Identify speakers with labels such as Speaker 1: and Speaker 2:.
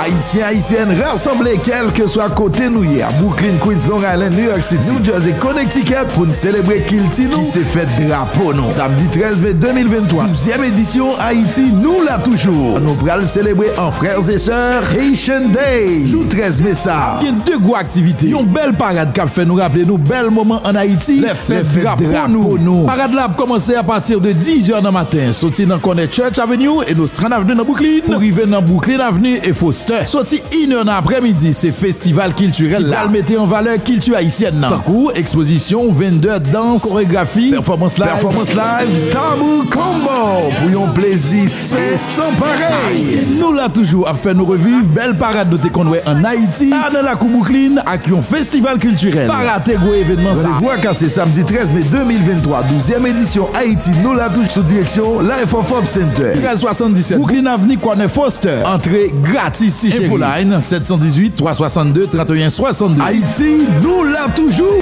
Speaker 1: Haïtiens, haïtiennes, rassemblés quel que soit côté nous hier. Brooklyn, Queens, Long Island, New York City, New Jersey, Connecticut pour nous célébrer Kiltino qui s'est fait drapeau non. Samedi 13 mai 2023, 12e édition Haïti, nous là toujours. Nous pourrons célébrer en frères et sœurs Haitian Day. Jour 13 mai ça. Il y a deux gros activités. Une belle parade qui a fait nous rappeler nos belles moments en Haïti. Les fêtes drapeau nous. Parade là a commencé à partir de 10h du matin. Sorti dans Connect Church Avenue et nos Strand Avenue dans Brooklyn. Pour arriver dans Brooklyn Avenue et Foster. Sorti 1h dans l'après-midi, c'est festival culturel là. Qui mettre en valeur culture haïtienne. Tankou, exposition, vendeur, danse, chorégraphie, performance live, Tambour Combo. Pour un plaisir, c'est sans pareil. Nous là toujours à faire nous revivre belle parade de qu'on en Haïti. Dans la Coupe Brooklyn avec un festival culturel. Paraté gros événement ça. Voix cassé samedi 13 mai 2023, 12e édition Haïti, nous la touche sous direction Life of Hope Center. 1377 Brooklyn Avenue, Corner Foster. Entrée gratis si chérie. Infoline 718 362 31 62. Haïti, nous la toujours.